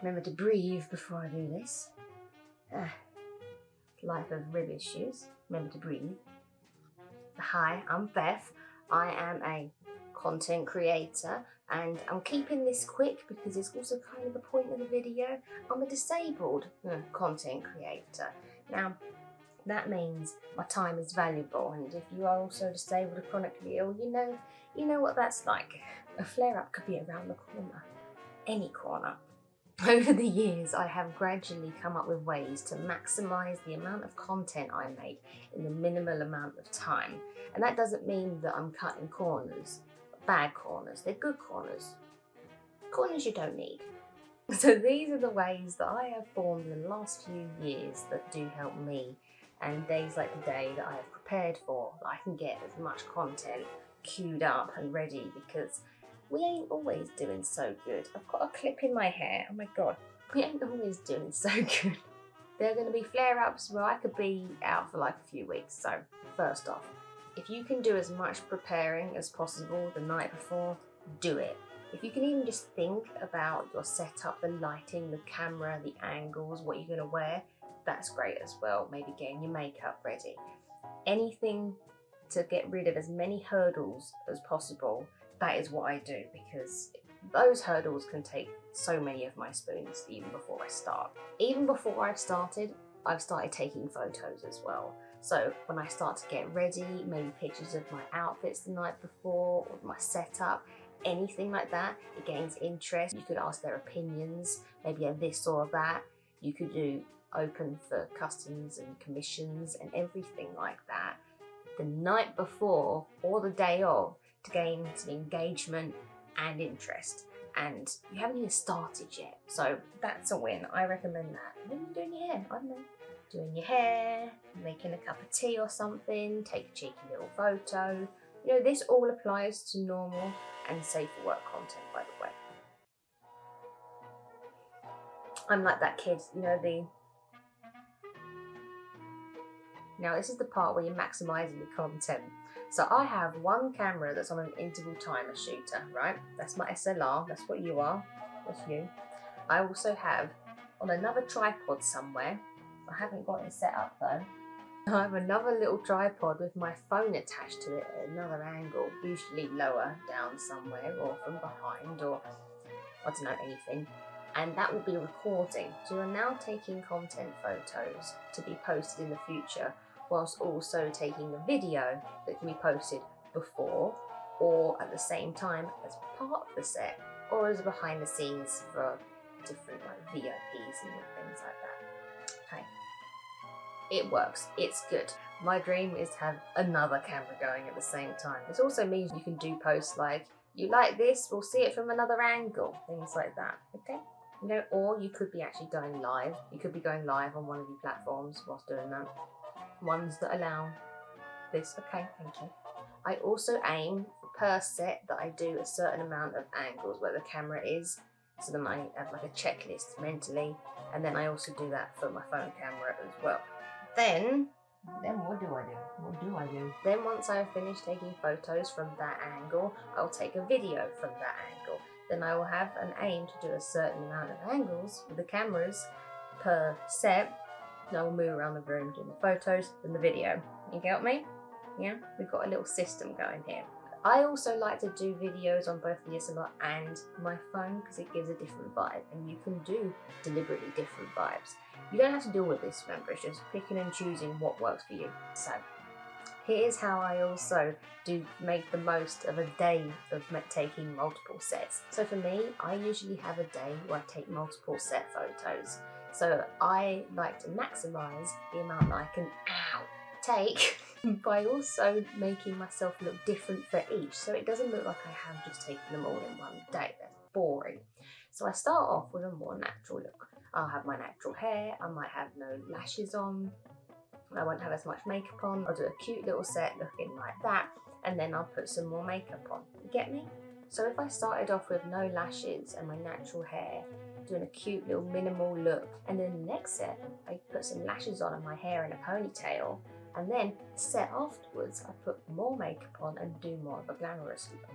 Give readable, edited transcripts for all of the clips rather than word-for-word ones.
Remember to breathe before I do this. Life of rib issues. Remember to breathe. Hi, I'm Beth. I am a content creator, and I'm keeping this quick because it's also kind of the point of the video. I'm a disabled content creator. Now, that means my time is valuable, and if you are also disabled or chronically ill, you know what that's like. A flare-up could be around the corner, any corner. Over the years, I have gradually come up with ways to maximise the amount of content I make in the minimal amount of time. And that doesn't mean that I'm cutting corners, bad corners. They're good corners. Corners you don't need. So these are the ways that I have formed in the last few years that do help me. And days like today that I have prepared for, that I can get as much content queued up and ready, because we ain't always doing so good. I've got a clip in my hair. Oh my God. We ain't always doing so good. There are going to be flare-ups where I could be out for like a few weeks. So first off, if you can do as much preparing as possible the night before, do it. If you can even just think about your setup, the lighting, the camera, the angles, what you're going to wear, that's great as well. Maybe getting your makeup ready. Anything to get rid of as many hurdles as possible. That is what I do, because those hurdles can take so many of my spoons even before I start. Even before I've started taking photos as well. So when I start to get ready, maybe pictures of my outfits the night before, or my setup, anything like that, it gains interest. You could ask their opinions, maybe a this or that. You could do open for customs and commissions and everything like that the night before or the day of, to gain some engagement and interest. And you haven't even started yet, so that's a win. I recommend that. When you're doing your hair, I don't know, doing your hair, making a cup of tea or something, take a cheeky little photo. You know, this all applies to normal and safe for work content, by the way. I'm like that kid, you know, Now this is the part where you're maximising the content. So I have one camera that's on an interval timer shooter, right? That's my SLR, that's what you are, that's you. I also have, on another tripod somewhere, I haven't got it set up though, I have another little tripod with my phone attached to it at another angle, usually lower down somewhere, or from behind, or I don't know, anything. And that will be recording. So you're now taking content photos to be posted in the future, whilst also taking a video that can be posted before or at the same time as part of the set, or as behind the scenes for different like VIPs and things like that. Okay. It works, it's good. My dream is to have another camera going at the same time. This also means you can do posts like, you like this, we'll see it from another angle, things like that, okay? You know, or you could be actually going live. You could be going live on one of your platforms whilst doing that. Ones that allow this. Okay, thank you. I also aim per set that I do a certain amount of angles where the camera is, so then I have like a checklist mentally, and then I also do that for my phone camera as well. Then what do I do? Then once I've finished taking photos from that angle, I'll take a video from that angle. Then I will have an aim to do a certain amount of angles with the cameras per set. And I will move around the room doing the photos and the video. You get me? Yeah? We've got a little system going here. I also like to do videos on both the DSLR and my phone because it gives a different vibe, and you can do deliberately different vibes. You don't have to deal with this, remember, it's just picking and choosing what works for you. So here's how I also do make the most of a day of taking multiple sets. So for me, I usually have a day where I take multiple set photos. So I like to maximise the amount that I can take by also making myself look different for each. So it doesn't look like I have just taken them all in one day. That's boring. So I start off with a more natural look. I'll have my natural hair, I might have no lashes on, I won't have as much makeup on. I'll do a cute little set looking like that, and then I'll put some more makeup on. You get me? So if I started off with no lashes and my natural hair, doing a cute little minimal look, and then the next set I put some lashes on and my hair in a ponytail, and then the set afterwards I put more makeup on and do more of a glamorous look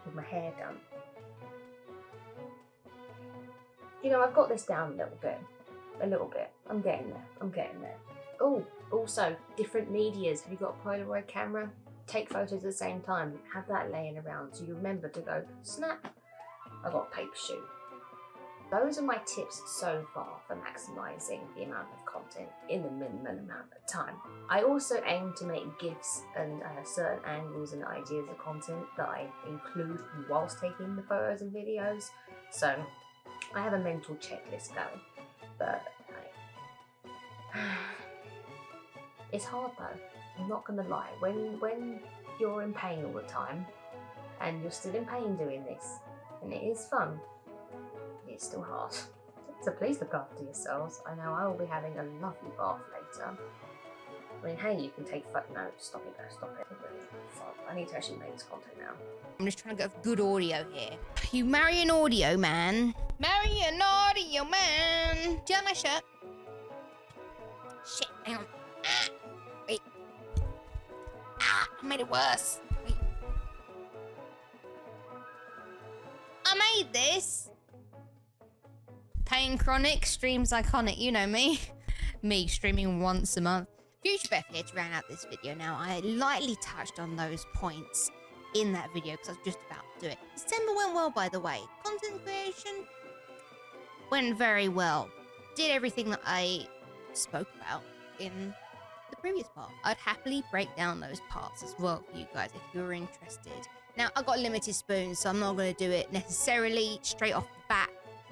with my hair done. You know, I've got this down a little bit. I'm getting there. Oh, also, different medias. Have you got a Polaroid camera? Take photos at the same time. Have that laying around so you remember to go, snap. I got a paper shoot. Those are my tips so far for maximising the amount of content in the minimal amount of time. I also aim to make GIFs and certain angles and ideas of content that I include whilst taking the photos and videos. So I have a mental checklist going, but it's hard though. I'm not gonna lie. When you're in pain all the time, and you're still in pain doing this, and it is fun, it's still hard. So please look after yourselves. I know I will be having a lovely bath later. I mean, hey, you can take no, stop it. Fuck, I need to actually make this content now. I'm just trying to get good audio here. You marry an audio man. Marry an audio man. Do you like my shirt? Shit, hang on. Ah, wait. Ah, I made it worse. Wait. I made this. Pain chronic, streams iconic. You know me. Me streaming once a month. Future Beth here to round out this video. Now, I lightly touched on those points in that video because I was just about to do it. December went well, by the way. Content creation went very well. Did everything that I spoke about in the previous part. I'd happily break down those parts as well for you guys if you're interested. Now, I've got limited spoons, so I'm not going to do it necessarily straight off the bat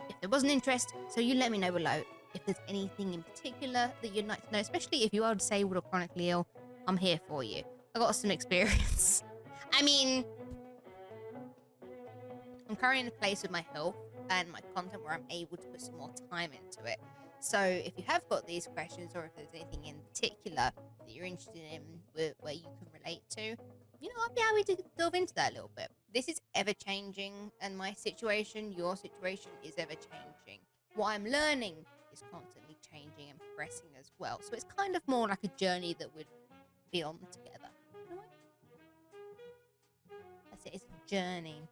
if there was an interest, so you let me know below if there's anything in particular that you'd like to know, especially if you are disabled or chronically ill. I'm here for you. I got some experience. I mean, I'm currently in a place with my health and my content where I'm able to put some more time into it. So if you have got these questions, or if there's anything in particular that you're interested in where you can relate to, you know, I'll be happy to delve into that a little bit. This is ever-changing, and my situation, your situation, is ever-changing. What I'm learning is constantly changing and progressing as well. So it's kind of more like a journey that we'd be on together. You know what? That's it, it's a journey.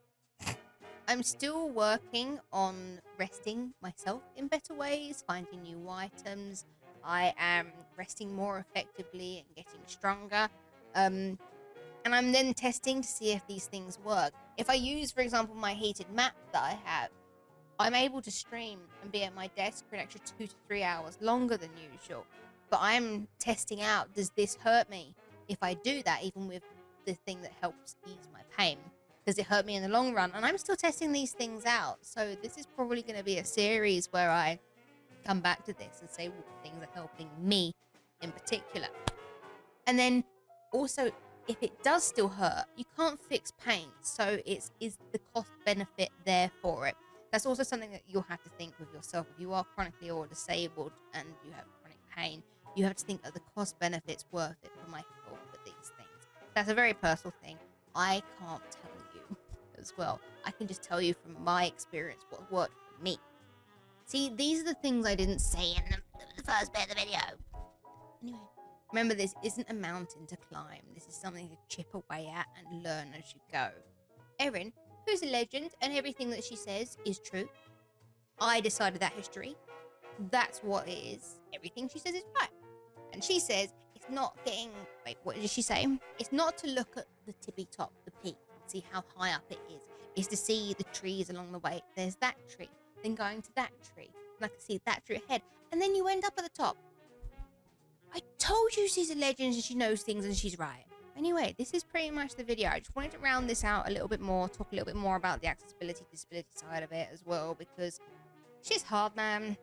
I'm still working on resting myself in better ways, finding new items. I am resting more effectively and getting stronger. And I'm then testing to see if these things work. If I use, for example, my heated mat that I have, I'm able to stream and be at my desk for an extra 2 to 3 hours longer than usual. But I'm testing out, does this hurt me if I do that, even with the thing that helps ease my pain? Does it hurt me in the long run? And I'm still testing these things out. So this is probably going to be a series where I come back to this and say what things are helping me in particular. And then also, if it does still hurt, you can't fix pain. So is the cost benefit there for it? That's also something that you'll have to think with yourself. If you are chronically or disabled and you have chronic pain, you have to think that the cost benefit's worth it for my health with these things. That's a very personal thing. I can't tell you as well. I can just tell you from my experience what worked for me. See, these are the things I didn't say in the first bit of the video. Anyway, remember, this isn't a mountain to climb. This is something to chip away at and learn as you go. Erin, who's a legend and everything that she says is true. I decided that history. That's what it is. Everything she says is right. And she says it's not getting... Wait, what did she say? It's not to look at the tippy top, the peak, and see how high up it is. It's to see the trees along the way. There's that tree. Then going to that tree. And I can see that tree ahead. And then you end up at the top. I told you she's a legend and she knows things and she's right. Anyway, this is pretty much the video. I just wanted to round this out a little bit more, talk a little bit more about the accessibility, disability side of it as well, because shit's hard, man.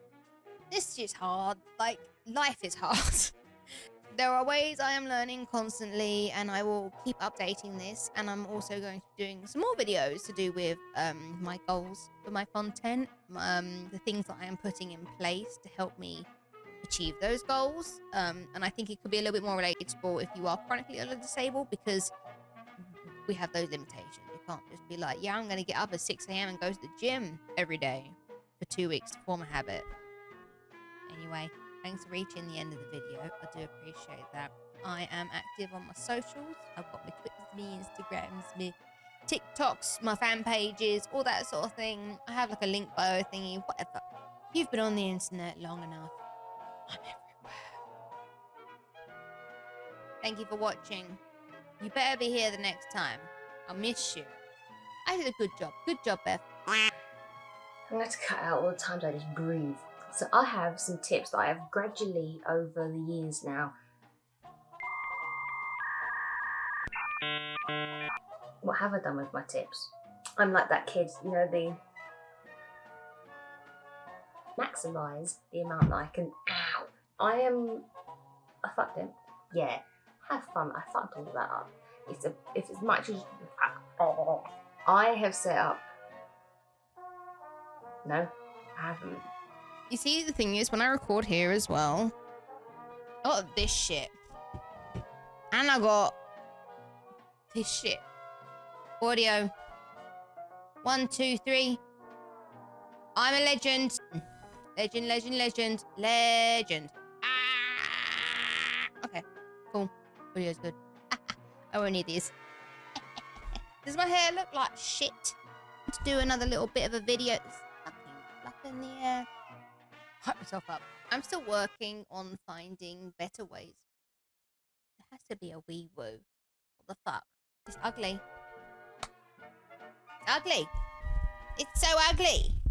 This shit's hard. Like, life is hard. There are ways I am learning constantly, and I will keep updating this, and I'm also going to be doing some more videos to do with my goals for my content, the things that I am putting in place to help me achieve those goals. And I think it could be a little bit more relatable if you are chronically ill or disabled, because we have those limitations. You can't just be like, yeah, I'm going to get up at 6 a.m. and go to the gym every day for 2 weeks to form a habit. Anyway, thanks for reaching the end of the video. I do appreciate that. I am active on my socials. I've got my Twitters, my Instagrams, my TikToks, my fan pages, all that sort of thing. I have like a link bio thingy, whatever. You've been on the internet long enough. I'm everywhere. Thank you for watching. You better be here the next time. I'll miss you. I did a good job. Good job, Beth. I'm going to cut out all the times I just breathe. So I have some tips that I have gradually over the years now. What have I done with my tips? I'm like that kid, you know, the maximise the amount that I can. Ow! I fucked it. Yeah, have fun. I fucked all of that up. If as much as I have set up. No, I haven't. You see, the thing is, when I record here as well, I got this shit. And I got this shit. Audio. 1, 2, 3. I'm a legend. Legend, legend, legend, legend. Ah! Okay, cool. Audio's good. I won't need these. Does my hair look like shit? To do another little bit of a video. It's fucking up in the air. Hype myself up. I'm still working on finding better ways. There has to be a wee woo. What the fuck? It's ugly. It's ugly. It's so ugly.